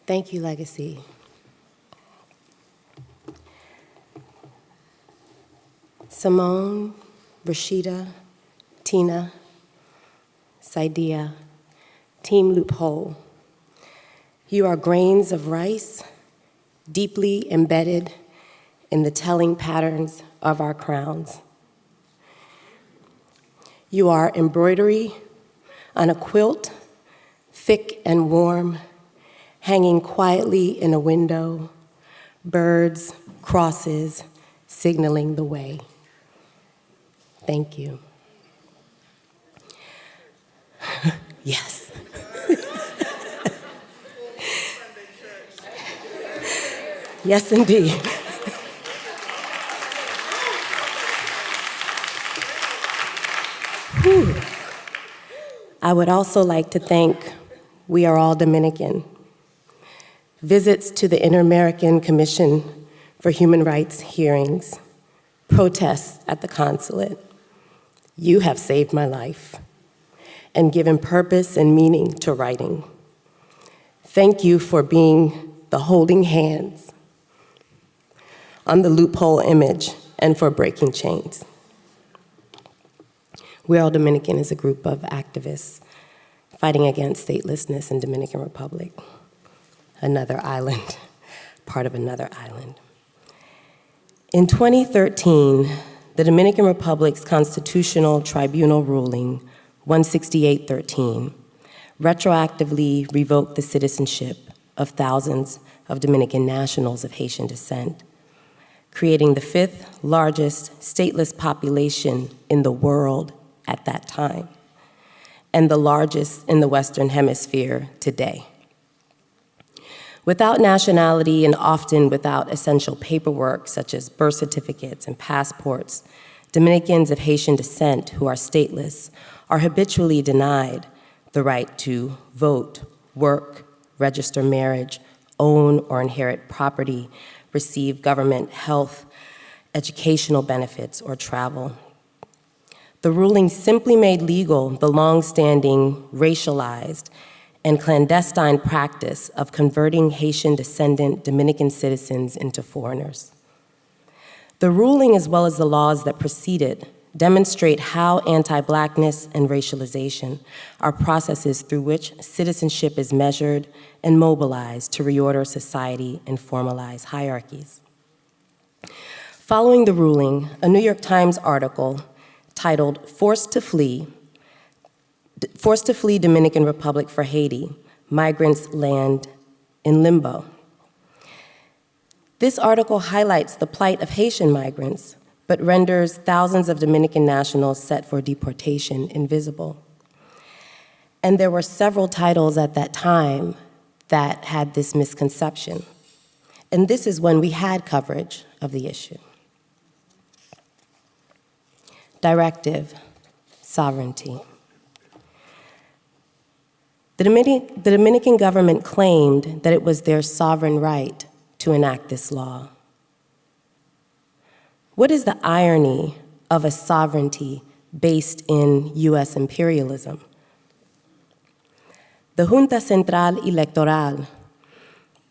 Thank you, Legacy. Simone, Rashida, Tina, Saidia, Team Loophole. You are grains of rice deeply embedded in the telling patterns of our crowns. You are embroidery on a quilt, thick and warm, hanging quietly in a window, birds, crosses, signaling the way. Thank you. Yes. Yes, indeed. Whew. I would also like to thank We Are All Dominican. Visits to the Inter-American Commission for Human Rights hearings, protests at the consulate. You have saved my life and given purpose and meaning to writing. Thank you for being the holding hands on the loophole image and for breaking chains. We Are All Dominican is a group of activists fighting against statelessness in Dominican Republic, another island, part of another island. In 2013, the Dominican Republic's Constitutional Tribunal ruling 168-13 retroactively revoked the citizenship of thousands of Dominican nationals of Haitian descent, creating the 5th largest stateless population in the world at that time, and the largest in the Western Hemisphere today. Without nationality and often without essential paperwork such as birth certificates and passports, Dominicans of Haitian descent who are stateless are habitually denied the right to vote, work, register marriage, own or inherit property, receive government health, educational benefits, or travel. The ruling simply made legal the long-standing, racialized, and clandestine practice of converting Haitian descendant Dominican citizens into foreigners. The ruling, as well as the laws that preceded, demonstrate how anti-Blackness and racialization are processes through which citizenship is measured and mobilized to reorder society and formalize hierarchies. Following the ruling, a New York Times article titled Forced to Flee Dominican Republic for Haiti, Migrants Land in Limbo. This article highlights the plight of Haitian migrants, but renders thousands of Dominican nationals set for deportation invisible. And there were several titles at that time that had this misconception. And this is when we had coverage of the issue. Directive, sovereignty. The Dominican government claimed that it was their sovereign right to enact this law. What is the irony of a sovereignty based in US imperialism? The Junta Central Electoral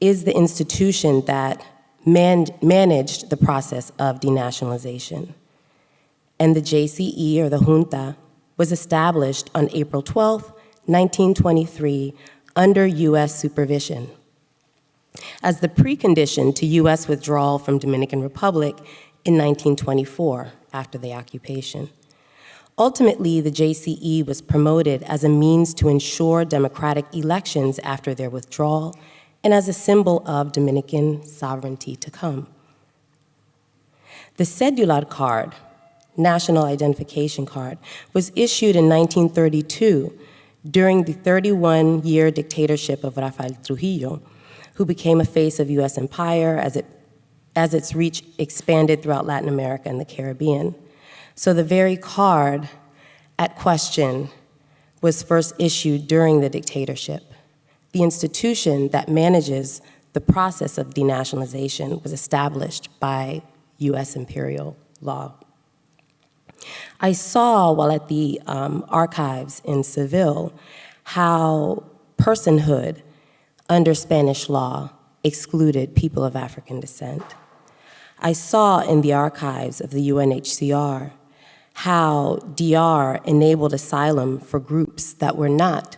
is the institution that managed the process of denationalization. And the JCE, or the Junta, was established on April 12, 1923, under US supervision as the precondition to US withdrawal from Dominican Republic in 1924, after the occupation. Ultimately, the JCE was promoted as a means to ensure democratic elections after their withdrawal and as a symbol of Dominican sovereignty to come. The Cedular card, National Identification Card, was issued in 1932 during the 31-year dictatorship of Rafael Trujillo, who became a face of US empire as its reach expanded throughout Latin America and the Caribbean. So the very card at question was first issued during the dictatorship. The institution that manages the process of denationalization was established by US imperial law. I saw while at the archives in Seville how personhood under Spanish law, excluded people of African descent. I saw in the archives of the UNHCR how DR enabled asylum for groups that were not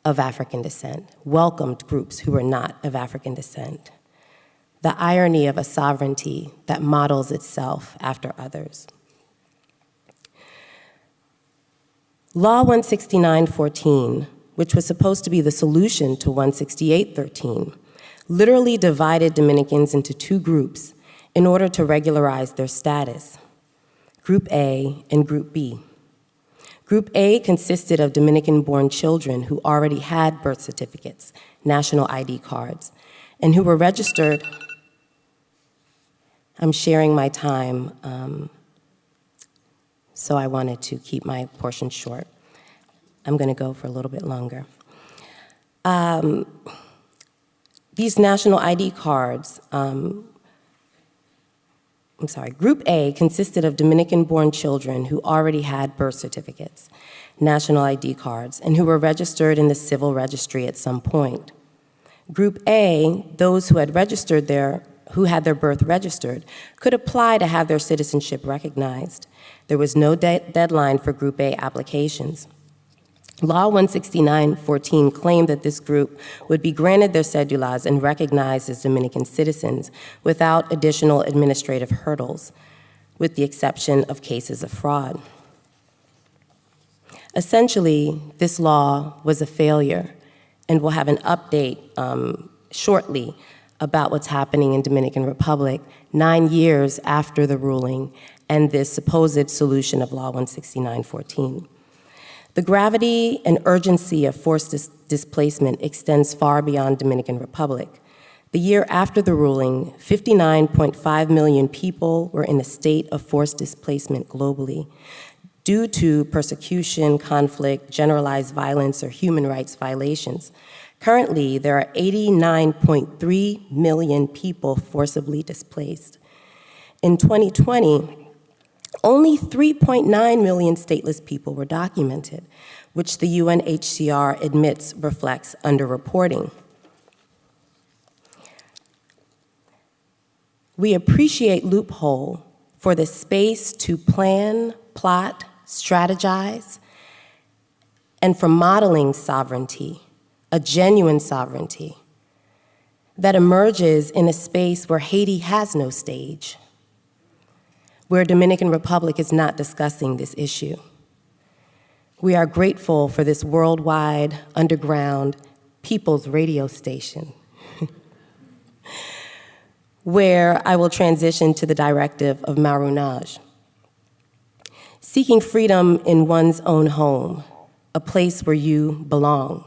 of African descent, welcomed groups who were not of African descent. The irony of a sovereignty that models itself after others. Law 169.14, which was supposed to be the solution to 168.13, literally divided Dominicans into two groups in order to regularize their status, Group A and Group B. Group A consisted of Dominican-born children who already had birth certificates, national ID cards, and who were registered. I'm sharing my time, so I wanted to keep my portion short. I'm going to go for a little bit longer. These national ID cards, Group A consisted of Dominican-born children who already had birth certificates, national ID cards, and who were registered in the civil registry at some point. Group A, those who had their birth registered, could apply to have their citizenship recognized. There was no deadline for Group A applications. Law 169.14 claimed that this group would be granted their cedulas and recognized as Dominican citizens without additional administrative hurdles, with the exception of cases of fraud. Essentially, this law was a failure, and we'll have an update shortly about what's happening in Dominican Republic 9 years after the ruling and this supposed solution of Law 169.14. The gravity and urgency of forced displacement extends far beyond Dominican Republic. The year after the ruling, 59.5 million people were in a state of forced displacement globally due to persecution, conflict, generalized violence, or human rights violations. Currently, there are 89.3 million people forcibly displaced. In 2020, only 3.9 million stateless people were documented, which the UNHCR admits reflects underreporting. We appreciate Loophole for the space to plan, plot, strategize, and for modeling sovereignty, a genuine sovereignty that emerges in a space where Haiti has no stage, where Dominican Republic is not discussing this issue. We are grateful for this worldwide, underground, people's radio station, where I will transition to the directive of marronage. Seeking freedom in one's own home, a place where you belong.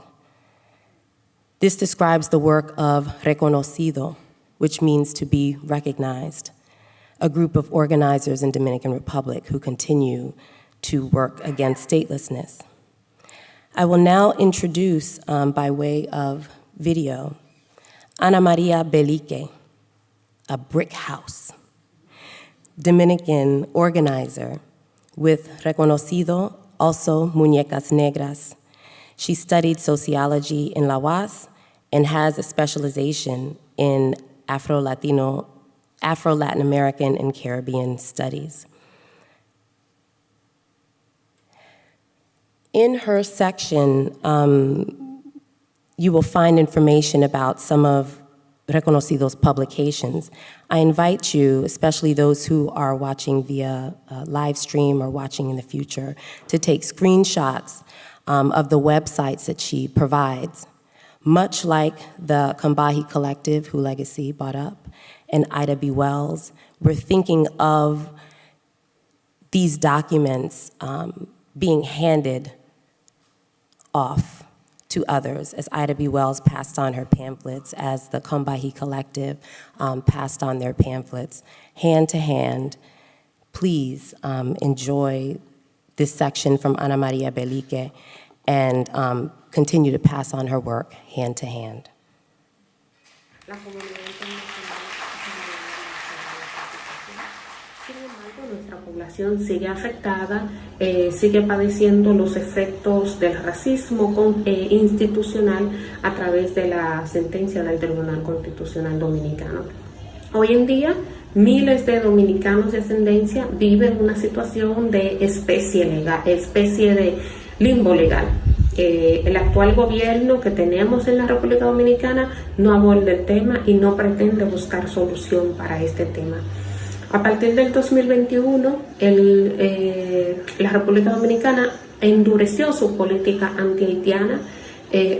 This describes the work of reconocido, which means to be recognized, a group of organizers in Dominican Republic who continue to work against statelessness. I will now introduce, by way of video, Ana Maria Belique, a brick house, Dominican organizer with Reconocido, also Muñecas Negras. She studied sociology in La UAS and has a specialization in Afro-Latin American and Caribbean studies. In her section, you will find information about some of Reconocido's publications. I invite you, especially those who are watching via live stream or watching in the future, to take screenshots of the websites that she provides. Much like the Kambahi Collective, who Legacy brought up, and Ida B. Wells, we're thinking of these documents being handed off to others, as Ida B. Wells passed on her pamphlets, as the Kambahi Collective passed on their pamphlets, hand to hand. Please enjoy this section from Ana Maria Belique and continue to pass on her work hand to hand. Sin embargo, nuestra población sigue afectada, sigue padeciendo los efectos del racismo institucional a través de la sentencia del Tribunal Constitucional Dominicano. Hoy en día, miles de dominicanos de ascendencia viven una situación de especie de limbo legal. El actual gobierno que tenemos en la República Dominicana no aborda el tema y no pretende buscar solución para este tema. A partir del 2021, la República Dominicana endureció su política anti-haitiana.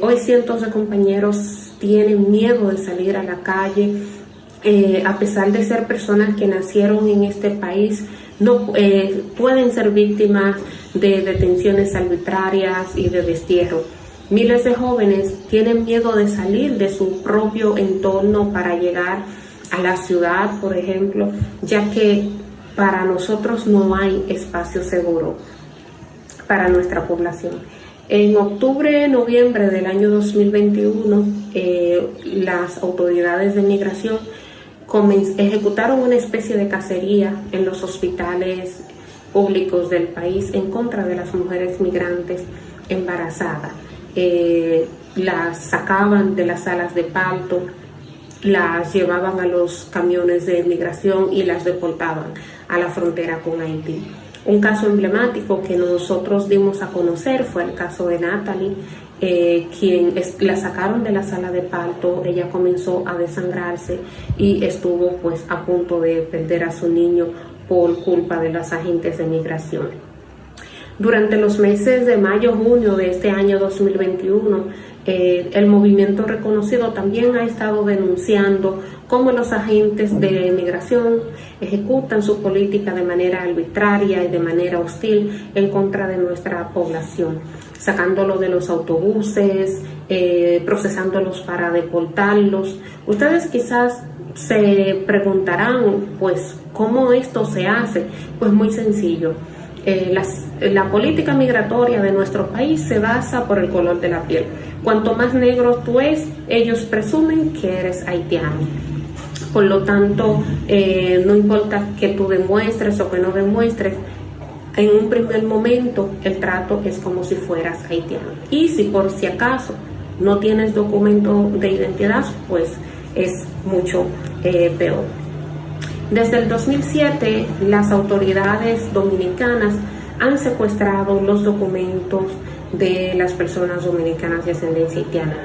Hoy cientos de compañeros tienen miedo de salir a la calle, a pesar de ser personas que nacieron en este país, no pueden ser víctimas de detenciones arbitrarias y de destierro. Miles de jóvenes tienen miedo de salir de su propio entorno para llegar a la ciudad, por ejemplo, ya que para nosotros no hay espacio seguro para nuestra población. En octubre, noviembre del año 2021, las autoridades de migración ejecutaron una especie de cacería en los hospitales públicos del país en contra de las mujeres migrantes embarazadas. Las sacaban de las salas de parto, las llevaban a los camiones de migración y las deportaban a la frontera con Haití. Un caso emblemático que nosotros dimos a conocer fue el caso de Natalie, quien la sacaron de la sala de parto. Ella comenzó a desangrarse y estuvo pues a punto de perder a su niño por culpa de los agentes de migración. Durante los meses de mayo, junio de este año 2021, el movimiento reconocido también ha estado denunciando cómo los agentes de migración ejecutan su política de manera arbitraria y de manera hostil en contra de nuestra población, sacándolo de los autobuses, procesándolos para deportarlos. Ustedes quizás se preguntarán, pues, ¿cómo esto se hace? Pues muy sencillo. La política migratoria de nuestro país se basa por el color de la piel. Cuanto más negro tú eres, ellos presumen que eres haitiano. Por lo tanto, no importa que tú demuestres o que no demuestres, en un primer momento el trato es como si fueras haitiano. Y si por si acaso no tienes documento de identidad, pues es mucho peor. Desde el 2007, las autoridades dominicanas han secuestrado los documentos de las personas dominicanas de ascendencia haitiana.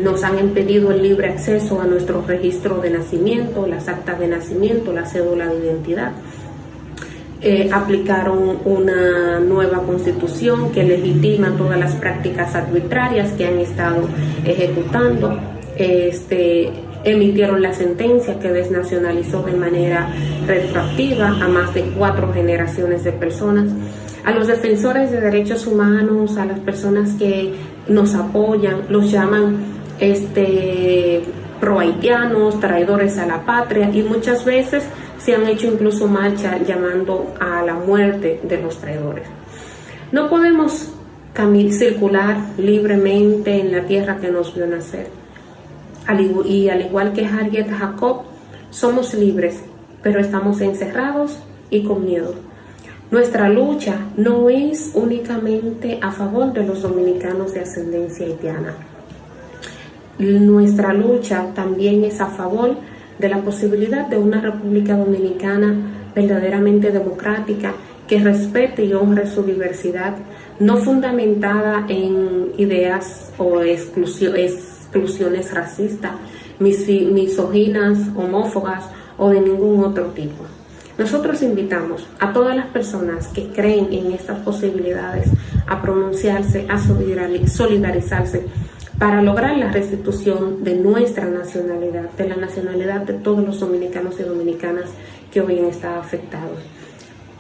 Nos han impedido el libre acceso a nuestro registro de nacimiento, las actas de nacimiento, la cédula de identidad. Aplicaron una nueva constitución que legitima todas las prácticas arbitrarias que han estado ejecutando. Emitieron la sentencia que desnacionalizó de manera retroactiva a más de 4 generaciones de personas. A los defensores de derechos humanos, a las personas que nos apoyan, los llaman pro-haitianos, traidores a la patria, y muchas veces se han hecho incluso marcha llamando a la muerte de los traidores. No podemos circular libremente en la tierra que nos vio nacer. Y al igual que Harriet Jacob, somos libres, pero estamos encerrados y con miedo. Nuestra lucha no es únicamente a favor de los dominicanos de ascendencia haitiana. Nuestra lucha también es a favor de la posibilidad de una República Dominicana verdaderamente democrática, que respete y honre su diversidad, no fundamentada en ideas o exclusiones racistas, misóginas, homófobas o de ningún otro tipo. Nosotros invitamos a todas las personas que creen en estas posibilidades a pronunciarse, a solidarizarse para lograr la restitución de nuestra nacionalidad, de la nacionalidad de todos los dominicanos y dominicanas que hoy han estado afectados.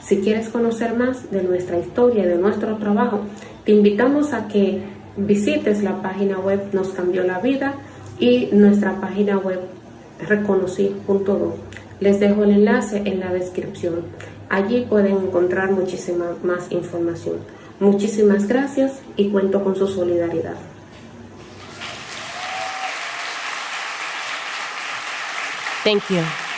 Si quieres conocer más de nuestra historia y de nuestro trabajo, te invitamos a que visites la página web Nos Cambió la Vida y nuestra página web reconocí.do. Les dejo el enlace en la descripción. Allí pueden encontrar muchísima más información. Muchísimas gracias y cuento con su solidaridad. Thank you.